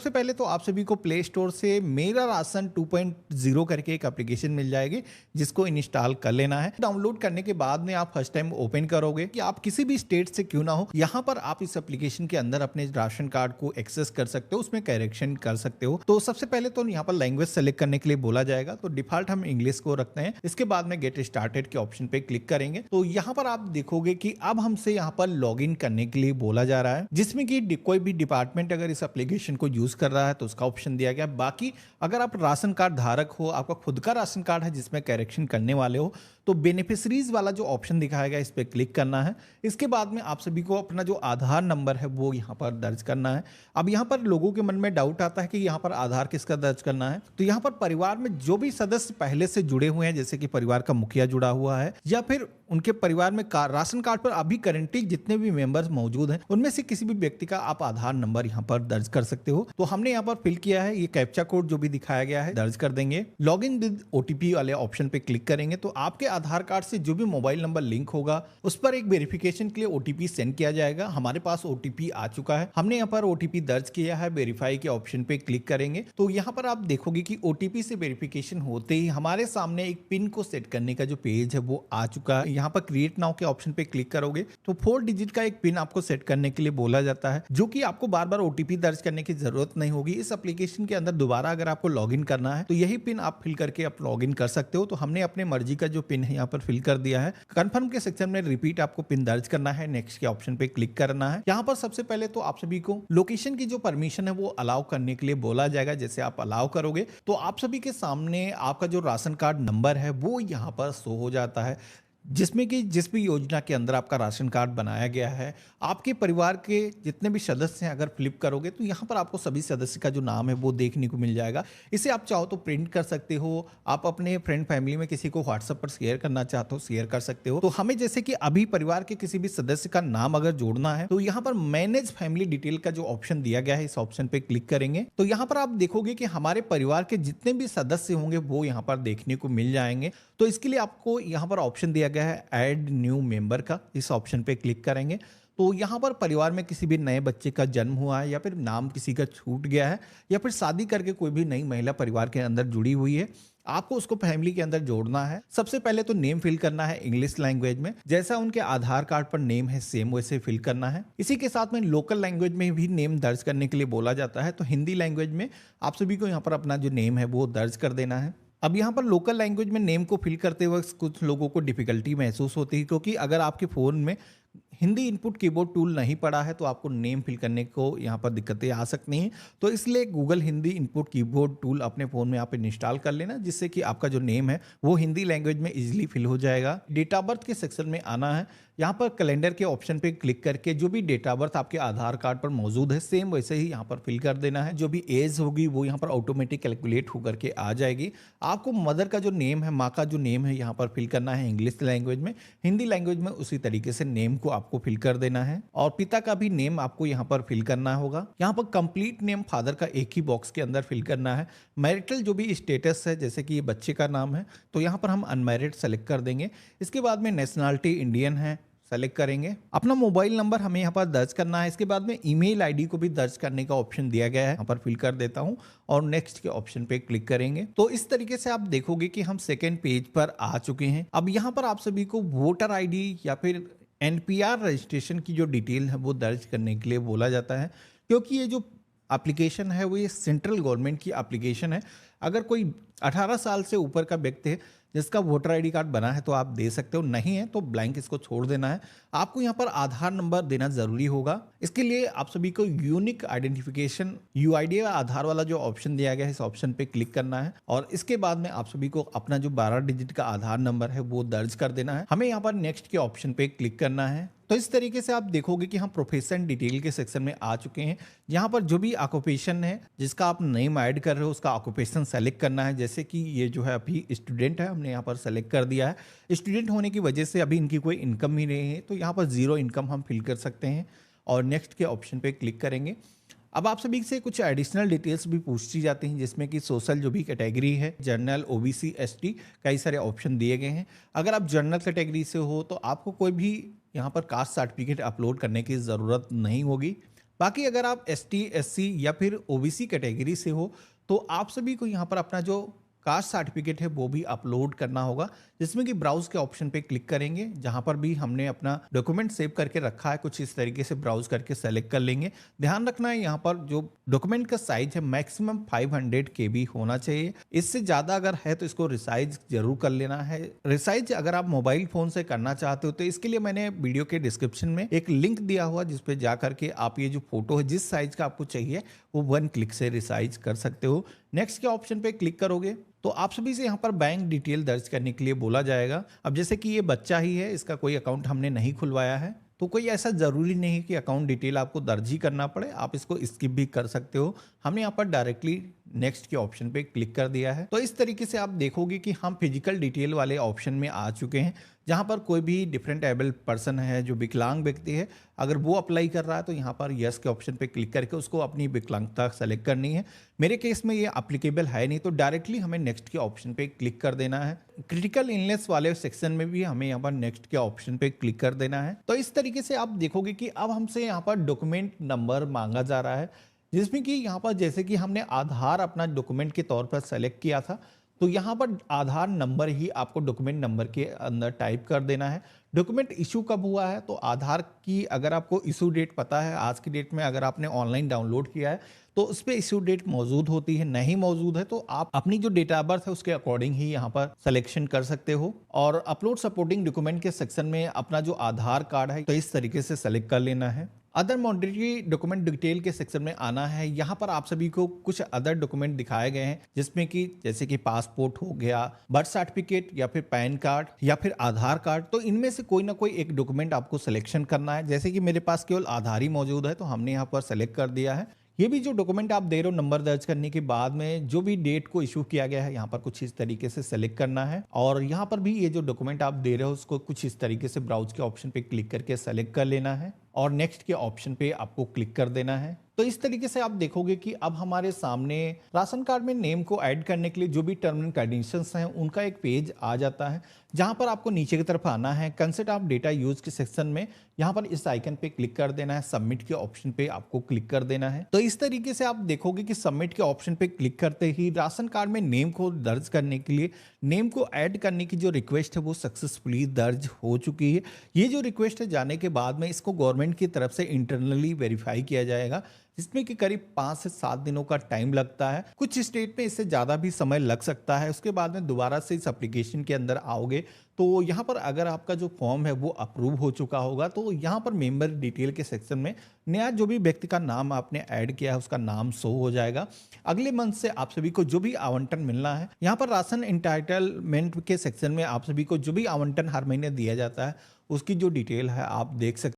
सबसे पहले तो आप सभी को प्ले स्टोर से मेरा राशन 2.0 करके एक एप्लीकेशन मिल जाएगी, जिसको इंस्टॉल कर लेना है। डाउनलोड करने के बाद में आप फर्स्ट टाइम ओपन करोगे कि आप किसी भी स्टेट से क्यों ना हो, यहाँ पर आप इस एप्लीकेशन के अंदर अपने राशन कार्ड को एक्सेस कर सकते हो, उसमें करेक्शन कर सकते हो। तो सबसे पहले तो यहाँ पर लैंग्वेज सेलेक्ट करने के लिए बोला जाएगा, तो डिफॉल्ट हम इंग्लिश को रखते हैं। इसके बाद में गेट स्टार्टेड के ऑप्शन पे क्लिक करेंगे तो यहाँ पर आप देखोगे कि अब हमसे यहाँ पर लॉग इन करने के लिए बोला जा रहा है, जिसमें कि कोई भी डिपार्टमेंट अगर इस एप्लीकेशन को यूज कर रहा है तो उसका ऑप्शन दिया गया। बाकी अगर आप राशन कार्ड धारक हो, आपका खुद का राशन कार्ड है जिसमें करेक्शन करने वाले हो, तो बेनिफिशरीज वाला जो ऑप्शन दिखाया गया इस पर क्लिक करना है। इसके बाद में आप सभी को अपना जो आधार नंबर है वो यहाँ पर दर्ज करना है। अब यहाँ पर लोगों के मन में डाउट आता है कि यहाँ पर आधार किसका दर्ज करना है, तो यहाँ पर परिवार में जो भी सदस्य पहले से जुड़े हुए हैं, जैसे कि परिवार का मुखिया जुड़ा हुआ है या फिर उनके परिवार में राशन कार्ड पर अभी करेंटली जितने भी मेंबर्स मौजूद हैं, उनमें से किसी भी व्यक्ति का आप आधार नंबर यहाँ पर दर्ज कर सकते हो। तो हमने यहाँ पर फिल किया है, ये कैप्चा कोड जो भी दिखाया गया है दर्ज कर देंगे। लॉग इन विद ओटीपी वाले ऑप्शन पे क्लिक करेंगे तो आपके आधार कार्ड से जो भी मोबाइल नंबर लिंक होगा उस पर एक वेरिफिकेशन के लिए ओटीपी सेंड किया जाएगा। हमारे पास ओटीपी आ चुका है, हमने यहाँ पर ओटीपी दर्ज किया है। वेरीफाई के ऑप्शन पे क्लिक करेंगे तो यहाँ पर आप देखोगे कि ओटीपी से वेरिफिकेशन होते ही हमारे सामने एक पिन को सेट करने का जो पेज है वो आ चुका है। यहाँ पर क्रिएट नाउ के ऑप्शन पे क्लिक करोगे तो 4 डिजिट का एक पिन आपको सेट करने के लिए बोला जाता है, जो कि आपको बार बार ओटीपी दर्ज करने की जरूरत नहीं होगी। इस एप्लीकेशन के अंदर दोबारा अगर आपको लॉगिन करना है तो यही पिन आप फिल करके आप लॉगिन कर सकते हो। तो हमने अपने मर्जी का जो पिन है यहाँ पर फिल कर दिया है। कंफर्म के सेक्शन में रिपीट आपको पिन दर्ज करना है, नेक्स्ट के ऑप्शन पे क्लिक करना है। यहाँ पर सबसे पहले तो आप सभी को लोकेशन की जो परमिशन है वो अलाउ करने के लिए बोला जाएगा। जैसे आप अलाउ करोगे तो आप सभी के सामने आपका जो राशन कार्ड नंबर है वो यहाँ पर शो हो जाता है, जिसमें कि जिस भी योजना के अंदर आपका राशन कार्ड बनाया गया है, आपके परिवार के जितने भी सदस्य हैं अगर फ्लिप करोगे तो यहाँ पर आपको सभी सदस्य का जो नाम है वो देखने को मिल जाएगा। इसे आप चाहो तो प्रिंट कर सकते हो, आप अपने फ्रेंड फैमिली में किसी को व्हाट्सएप पर शेयर करना चाहते हो शेयर कर सकते हो। तो हमें जैसे कि अभी परिवार के किसी भी सदस्य का नाम अगर जोड़ना है तो यहाँ पर मैनेज फैमिली डिटेल का जो ऑप्शन दिया गया है इस ऑप्शन पे क्लिक करेंगे तो यहाँ पर आप देखोगे कि हमारे परिवार के जितने भी सदस्य होंगे वो यहाँ पर देखने को मिल जाएंगे। तो इसके लिए आपको यहाँ पर ऑप्शन दिया गया है ऐड न्यू मेंबर का, इस ऑप्शन पे क्लिक करेंगे तो यहाँ पर परिवार में किसी भी नए बच्चे का जन्म हुआ है या फिर नाम किसी का छूट गया है या फिर शादी करके कोई भी नई महिला परिवार के अंदर जुड़ी हुई है, आपको उसको फैमिली के अंदर जोड़ना है। सबसे पहले तो नेम फिल करना है इंग्लिश लैंग्वेज में, जैसा उनके आधार कार्ड पर नेम है सेम वैसे फिल करना है। इसी के साथ में लोकल लैंग्वेज में भी नेम दर्ज करने के लिए बोला जाता है, तो हिंदी लैंग्वेज में आप सभी को यहाँ पर अपना जो नेम है वो दर्ज कर देना है। अब यहाँ पर लोकल लैंग्वेज में नेम को फिल करते वक्त कुछ लोगों को डिफिकल्टी महसूस होती है, क्योंकि अगर आपके फ़ोन में हिंदी इनपुट कीबोर्ड टूल नहीं पड़ा है तो आपको नेम फिल करने को यहाँ पर दिक्कतें आ सकती हैं। तो इसलिए Google Hindi input keyboard tool अपने फ़ोन में आप इंस्टॉल कर लेना, जिससे कि आपका जो नेम है वो हिंदी लैंग्वेज में इजीली फिल हो जाएगा। डेट ऑफ बर्थ के सेक्शन में आना है, यहाँ पर कैलेंडर के ऑप्शन पे क्लिक करके जो भी डेट ऑफ बर्थ आपके आधार कार्ड पर मौजूद है सेम वैसे ही यहाँ पर फिल कर देना है। जो भी एज होगी वो यहाँ पर ऑटोमेटिक कैलकुलेट होकर के आ जाएगी। आपको मदर का जो नेम है, माँ का जो नेम है यहाँ पर फिल करना है इंग्लिश लैंग्वेज में, हिंदी लैंग्वेज में उसी तरीके से नेम को आपको फिल कर देना है। और पिता का भी नेम आपको यहाँ पर फिल करना होगा। यहाँ पर कंप्लीट नेम फादर का एक ही बॉक्स के अंदर फिल करना है। मैरिटल जो भी स्टेटस है, जैसे कि ये बच्चे का नाम है तो यहाँ पर हम अनमैरिड सेलेक्ट कर देंगे। इसके बाद में नेशनलिटी इंडियन है सेलेक्ट करेंगे। अपना मोबाइल नंबर हमें यहाँ पर दर्ज करना है। इसके बाद में ईमेल आईडी को भी दर्ज करने का ऑप्शन दिया गया है, यहाँ पर फिल कर देता हूँ और नेक्स्ट के ऑप्शन पे क्लिक करेंगे। तो इस तरीके से आप देखोगे कि हम सेकेंड पेज पर आ चुके हैं। अब यहाँ पर आप सभी को वोटर आईडी या फिर एनपीआर रजिस्ट्रेशन की जो डिटेल है वो दर्ज करने के लिए बोला जाता है, क्योंकि ये जो एप्लीकेशन है वो ये सेंट्रल गवर्नमेंट की एप्लीकेशन है। अगर कोई 18 साल से ऊपर का व्यक्ति है जिसका वोटर आईडी कार्ड बना है तो आप दे सकते हो, नहीं है तो ब्लैंक इसको छोड़ देना है। आपको यहाँ पर आधार नंबर देना जरूरी होगा। इसके लिए आप सभी को यूनिक आइडेंटिफिकेशन यूआईडी आधार वाला जो ऑप्शन दिया गया है इस ऑप्शन पे क्लिक करना है और इसके बाद में आप सभी को अपना जो 12 डिजिट का आधार नंबर है वो दर्ज कर देना है। हमें यहाँ पर नेक्स्ट के ऑप्शन पे क्लिक करना है। तो इस तरीके से आप देखोगे कि हम प्रोफेशन डिटेल के सेक्शन में आ चुके हैं। यहाँ पर जो भी ऑक्यूपेशन है जिसका आप नेम ऐड कर रहे हो उसका ऑक्यूपेशन सेलेक्ट करना है। जैसे कि ये जो है अभी स्टूडेंट है, हमने यहाँ पर सेलेक्ट कर दिया है। स्टूडेंट होने की वजह से अभी इनकी कोई इनकम ही नहीं है तो यहाँ पर 0 इनकम हम फिल कर सकते हैं और नेक्स्ट के ऑप्शन पे क्लिक करेंगे। अब आप सभी से कुछ एडिशनल डिटेल्स भी पूछी जाती हैं, जिसमें कि सोशल जो भी कैटेगरी है, जनरल, ओबीसी, एसटी, कई सारे ऑप्शन दिए गए हैं। अगर आप जनरल कैटेगरी से हो तो आपको कोई भी यहाँ पर कास्ट सर्टिफिकेट अपलोड करने की ज़रूरत नहीं होगी। बाकी अगर आप ST SC या फिर OBC कैटेगरी से हो तो आप सभी को यहाँ पर अपना जो कास्ट सर्टिफिकेट है वो भी अपलोड करना होगा, जिसमें कि ब्राउज के ऑप्शन पे क्लिक करेंगे। जहां पर भी हमने अपना डॉक्यूमेंट सेव करके रखा है कुछ इस तरीके से ब्राउज करके सेलेक्ट कर लेंगे। ध्यान रखना है यहाँ पर जो डॉक्यूमेंट का साइज है मैक्सिमम 500 KB होना चाहिए। इससे ज़्यादा अगर है तो इसको रिसाइज जरूर कर लेना है। रिसाइज अगर आप मोबाइल फ़ोन से करना चाहते हो तो इसके लिए मैंने वीडियो के डिस्क्रिप्शन में एक लिंक दिया हुआ जिसपे जा करके आप ये जो फोटो है जिस साइज का आपको चाहिए वो 1 क्लिक से रिसाइज कर सकते हो। नेक्स्ट के ऑप्शन पे क्लिक करोगे तो आप सभी से यहाँ पर बैंक डिटेल दर्ज करने के लिए बोला जाएगा। अब जैसे कि ये बच्चा ही है, इसका कोई अकाउंट हमने नहीं खुलवाया है, तो कोई ऐसा ज़रूरी नहीं कि अकाउंट डिटेल आपको दर्ज ही करना पड़े, आप इसको स्किप भी कर सकते हो। हमने यहाँ पर डायरेक्टली नेक्स्ट के ऑप्शन पे क्लिक कर दिया है। तो इस तरीके से आप देखोगे कि हम फिजिकल डिटेल वाले ऑप्शन में आ चुके हैं, जहाँ पर कोई भी डिफरेंट एबल पर्सन है जो विकलांग व्यक्ति है, अगर वो अप्लाई कर रहा है तो यहाँ पर यस के ऑप्शन पे क्लिक करके उसको अपनी विकलांगता सेलेक्ट करनी है। मेरे केस में ये अप्लीकेबल है नहीं, तो डायरेक्टली हमें नेक्स्ट के ऑप्शन पे क्लिक कर देना है। क्रिटिकल इलनेस वाले सेक्शन में भी हमें यहाँ पर नेक्स्ट के ऑप्शन पे क्लिक कर देना है। तो इस तरीके से आप देखोगे कि अब हमसे यहाँ पर डॉक्यूमेंट नंबर मांगा जा रहा है, जिसमें कि यहाँ पर जैसे कि हमने आधार अपना डॉक्यूमेंट के तौर पर सेलेक्ट किया था, तो यहाँ पर आधार नंबर ही आपको डॉक्यूमेंट नंबर के अंदर टाइप कर देना है। डॉक्यूमेंट इशू कब हुआ है, तो आधार की अगर आपको इशू डेट पता है, आज की डेट में अगर आपने ऑनलाइन डाउनलोड किया है तो उस पर इशू डेट मौजूद होती है, नहीं मौजूद है तो आप अपनी जो डेट ऑफ बर्थ है उसके अकॉर्डिंग ही यहाँ पर सिलेक्शन कर सकते हो। और अपलोड सपोर्टिंग डॉक्यूमेंट के सेक्शन में अपना जो आधार कार्ड है तो इस तरीके से सेलेक्ट कर लेना है। अदर मॉनिटरी डॉक्यूमेंट डिटेल के सेक्शन में आना है। यहाँ पर आप सभी को कुछ अदर डॉक्यूमेंट दिखाए गए हैं, जिसमें कि जैसे कि पासपोर्ट हो गया, बर्थ सर्टिफिकेट या फिर पैन कार्ड या फिर आधार कार्ड, तो इनमें से कोई ना कोई एक डॉक्यूमेंट आपको सिलेक्शन करना है। जैसे कि मेरे पास केवल आधार ही मौजूद है तो हमने यहाँ पर सेलेक्ट कर दिया है। ये भी जो डॉक्यूमेंट आप दे रहे हो नंबर दर्ज करने के बाद में जो भी डेट को इशू किया गया है यहाँ पर कुछ इस तरीके से सेलेक्ट करना है। और यहाँ पर भी ये जो डॉक्यूमेंट आप दे रहे हो उसको कुछ इस तरीके से ब्राउज के ऑप्शन पे क्लिक करके सेलेक्ट कर लेना है और नेक्स्ट के ऑप्शन पे आपको क्लिक कर देना है। तो इस तरीके से आप देखोगे कि अब हमारे सामने राशन कार्ड में नेम को ऐड करने के लिए जो भी टर्म एंड कंडीशंस हैं उनका एक पेज आ जाता है, जहां पर आपको नीचे की तरफ आना है। कंसेंट ऑफ डेटा यूज के सेक्शन में यहाँ पर इस आइकन पे क्लिक कर देना है, सबमिट के ऑप्शन पे आपको क्लिक कर देना है। तो इस तरीके से आप देखोगे कि सबमिट के ऑप्शन पे क्लिक करते ही राशन कार्ड में नेम को दर्ज करने के लिए नेम को ऐड करने की जो रिक्वेस्ट है वो सक्सेसफुली दर्ज हो चुकी है। ये जो रिक्वेस्ट है जाने के बाद में इसको गवर्नमेंट की तरफ से इंटरनली वेरीफाई किया जाएगा, जिसमें कि करीब 5 से 7 दिनों का टाइम लगता है। कुछ स्टेट में इससे ज़्यादा भी समय लग सकता है। उसके बाद में दोबारा से इस एप्लीकेशन के अंदर आओगे तो यहाँ पर अगर आपका जो फॉर्म है वो अप्रूव हो चुका होगा तो यहाँ पर मेंबर डिटेल के सेक्शन में नया जो भी व्यक्ति का नाम आपने ऐड किया है उसका नाम शो हो जाएगा। अगले मंथ से आप सभी को जो भी आवंटन मिलना है, यहाँ पर राशन एंटाइटलमेंट के सेक्शन में आप सभी को जो भी आवंटन हर महीने दिया जाता है उसकी जो डिटेल है आप देख सकते